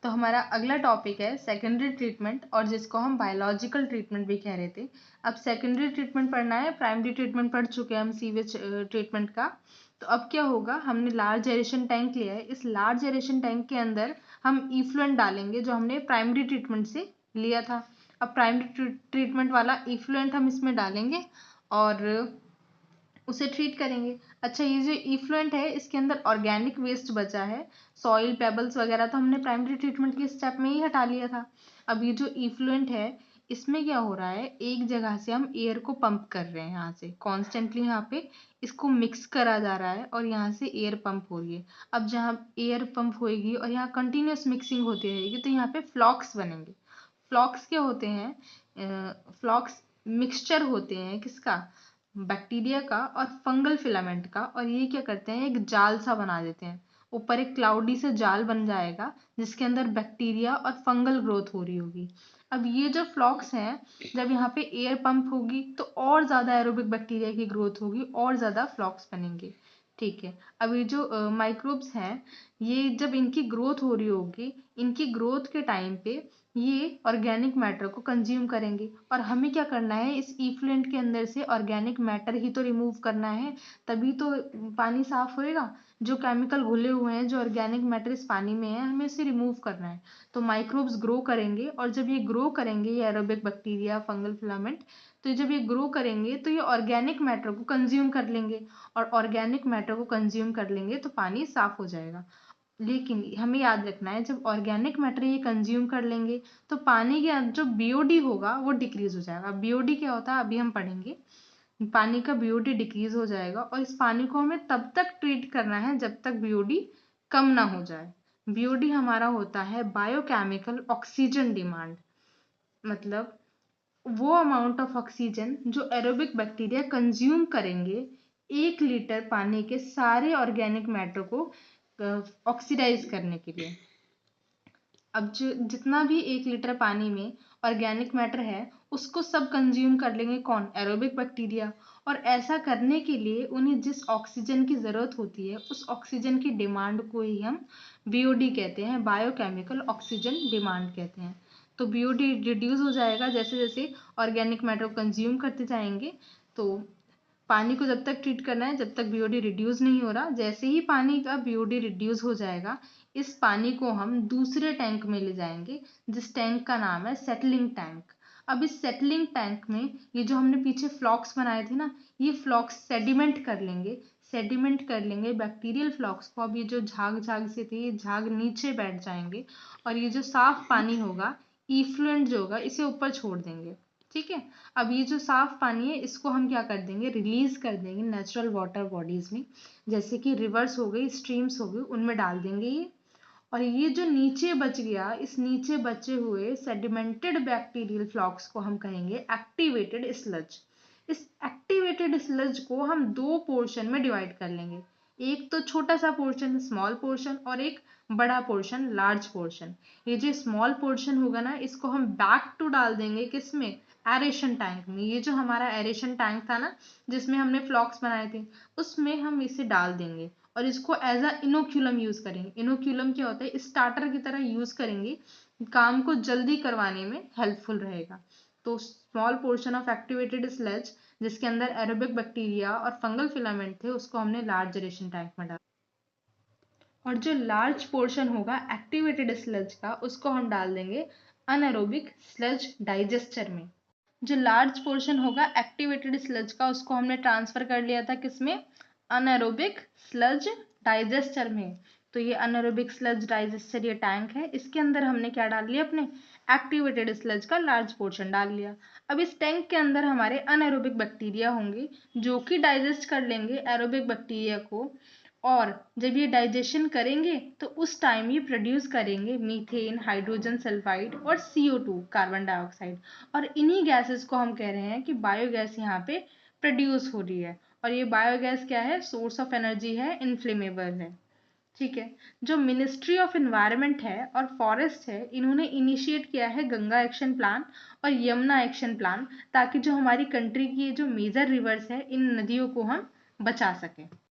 तो हमारा अगला टॉपिक है सेकेंडरी ट्रीटमेंट, और जिसको हम बायोलॉजिकल ट्रीटमेंट भी कह रहे थे। अब सेकेंडरी ट्रीटमेंट पढ़ना है, प्राइमरी ट्रीटमेंट पढ़ चुके हैं हम सीवेज ट्रीटमेंट का। तो अब क्या होगा, हमने लार्ज एरेशन टैंक लिया है, इस लार्ज एरेशन टैंक के अंदर हम इफ्लुएंट डालेंगे जो हमने प्राइमरी ट्रीटमेंट से लिया था। अब प्राइमरी ट्रीटमेंट वाला इफ्लुएंट हम इसमें डालेंगे और उसे ट्रीट करेंगे। अच्छा, ये जो इफ्लुएंट है इसके अंदर ऑर्गेनिक वेस्ट बचा है, सॉइल पेबल्स वगैरह तो हमने प्राइमरी ट्रीटमेंट के स्टेप में ही हटा लिया था। अब ये जो इफ्लुएंट है इसमें क्या हो रहा है, एक जगह से हम एयर को पंप कर रहे हैं, यहाँ से कॉन्स्टेंटली यहाँ पे इसको मिक्स करा जा रहा है और यहाँ से एयर पंप हो रही है। अब जहाँ एयर पंप होएगी और यहाँ कंटिन्यूस मिक्सिंग होती रहेगी तो यहाँ पे फ्लॉक्स बनेंगे। फ्लॉक्स क्या होते हैं, फ्लॉक्स मिक्सचर होते हैं किसका, बैक्टीरिया का और फंगल फिलामेंट का, और ये क्या करते हैं, एक जाल सा बना देते हैं। ऊपर एक क्लाउडी से जाल बन जाएगा जिसके अंदर बैक्टीरिया और फंगल ग्रोथ हो रही होगी। अब ये जो फ्लॉक्स हैं, जब यहाँ पे एयर पंप होगी तो और ज़्यादा एरोबिक बैक्टीरिया की ग्रोथ होगी और ज़्यादा फ्लॉक्स बनेंगे। ठीक है, अब ये जो माइक्रोब्स हैं, ये जब इनकी ग्रोथ हो रही होगी, इनकी ग्रोथ के टाइम पे ये ऑर्गेनिक मैटर को कंज्यूम करेंगे, और हमें क्या करना है, इस इफ्लुएंट के अंदर से ऑर्गेनिक मैटर ही तो रिमूव करना है, तभी तो पानी साफ होएगा। जो केमिकल घुले हुए हैं, जो ऑर्गेनिक मैटर इस पानी में है, हमें इसे रिमूव करना है। तो माइक्रोब्स ग्रो करेंगे, और जब ये ग्रो करेंगे, ये एरोबिक बैक्टीरिया, फंगल फिलामेंट, तो जब ये ग्रो करेंगे तो ये ऑर्गेनिक मैटर को कंज्यूम कर लेंगे, और ऑर्गेनिक मैटर को कंज्यूम कर लेंगे तो पानी साफ हो जाएगा। लेकिन हमें याद रखना है, जब ऑर्गेनिक मैटर ये कंज्यूम कर लेंगे तो पानी के अंदर जो बीओडी होगा वो डिक्रीज हो जाएगा। बीओडी क्या होता है अभी हम पढ़ेंगे। पानी का बीओडी डिक्रीज हो जाएगा, और इस पानी को हमें तब तक ट्रीट करना है जब तक बीओडी कम ना हो जाए। बीओडी हमारा होता है बायोकेमिकल ऑक्सीजन डिमांड, मतलब वो अमाउंट ऑफ ऑक्सीजन जो एरोबिक बैक्टीरिया कंज्यूम करेंगे 1 लीटर पानी के सारे ऑर्गेनिक मैटर को ऑक्सीडाइज करने के लिए। अब जो जितना भी 1 लीटर पानी में ऑर्गेनिक मैटर है उसको सब कंज्यूम कर लेंगे कौन, एरोबिक बैक्टीरिया। और ऐसा करने के लिए उन्हें जिस ऑक्सीजन की ज़रूरत होती है उस ऑक्सीजन की डिमांड को ही हम बीओडी कहते हैं, बायोकेमिकल ऑक्सीजन डिमांड कहते हैं। तो बीओडी रिड्यूस हो जाएगा जैसे जैसे ऑर्गेनिक मैटर को कंज्यूम करते जाएंगे। तो पानी को जब तक ट्रीट करना है जब तक बीओडी रिड्यूस नहीं हो रहा, जैसे ही पानी का बीओडी रिड्यूस हो जाएगा इस पानी को हम दूसरे टैंक में ले जाएंगे, जिस टैंक का नाम है सेटलिंग टैंक। अब इस सेटलिंग टैंक में ये जो हमने पीछे फ्लॉक्स बनाए थे ना, ये फ्लॉक्स सेडिमेंट कर लेंगे, सेडिमेंट कर लेंगे बैक्टीरियल फ्लॉक्स को। अब ये जो झाग झाग से थे ये झाग नीचे बैठ जाएंगे, और ये जो साफ पानी होगा, इफ्लुएंट जो होगा, इसे ऊपर छोड़ देंगे। ठीक है, अब ये जो साफ पानी है इसको हम क्या कर देंगे, रिलीज कर देंगे नेचुरल वाटर बॉडीज में, जैसे कि रिवर्स हो गई, स्ट्रीम्स हो गई, उनमें डाल देंगे ये। और ये जो नीचे बच गया, इस नीचे बचे हुए सेडिमेंटेड बैक्टीरियल फ्लॉक्स को हम कहेंगे एक्टिवेटेड स्लज। इस एक्टिवेटेड स्लज को हम 2 पोर्शन में डिवाइड कर लेंगे, एक तो छोटा सा पोर्शन स्मॉल पोर्शन, और एक बड़ा पोर्शन लार्ज पोर्शन। ये जो स्मॉल पोर्शन होगा ना इसको हम बैक टू डाल देंगे किसमें, एरेशन टैंक में। ये जो हमारा एरेशन टैंक था ना जिसमें हमने फ्लॉक्स बनाए थे उसमें हम इसे डाल देंगे, और इसको एज अ इनोक्यूलम यूज करेंगे। इनोक्यूलम क्या होता है, स्टार्टर की तरह यूज करेंगे, काम को जल्दी करवाने में हेल्पफुल रहेगा। तो small portion of activated sludge जिसके अंदर एरोबिक बैक्टीरिया और फंगल फिलामेंट थे उसको हमने लार्ज एरेशन टैंक में डाला, और जो लार्ज पोर्शन होगा एक्टिवेटेड स्लज का उसको हम डाल देंगे अनएरोबिक स्लज डाइजेस्टर में। जो लार्ज पोर्शन होगा एक्टिवेटेड स्लज का उसको हमने ट्रांसफर कर लिया था किसमें, अनएरोबिक स्लज डाइजेस्टर में। तो ये अनएरोबिक स्लज डाइजेस्टर ये टैंक है, इसके अंदर हमने क्या डाल लिया, अपने एक्टिवेटेड स्लज का लार्ज पोर्शन डाल लिया। अब इस टैंक के अंदर हमारे अनएरोबिक बैक्टीरिया होंगे जो कि डाइजेस्ट कर लेंगे एरोबिक बैक्टीरिया को, और जब ये डाइजेशन करेंगे तो उस टाइम ये प्रोड्यूस करेंगे मीथेन, हाइड्रोजन सल्फाइड और CO2 कार्बन डाइऑक्साइड। और इन्हीं गैसेस को हम कह रहे हैं कि बायोगैस यहाँ पे प्रोड्यूस हो रही है, और ये बायोगैस क्या है, सोर्स ऑफ एनर्जी है, इनफ्लेमेबल है। ठीक है, जो मिनिस्ट्री ऑफ एनवायरनमेंट है और फॉरेस्ट है इन्होंने इनिशिएट किया है गंगा एक्शन प्लान और यमुना एक्शन प्लान, ताकि जो हमारी कंट्री की जो मेजर रिवर्स है इन नदियों को हम बचा सकें।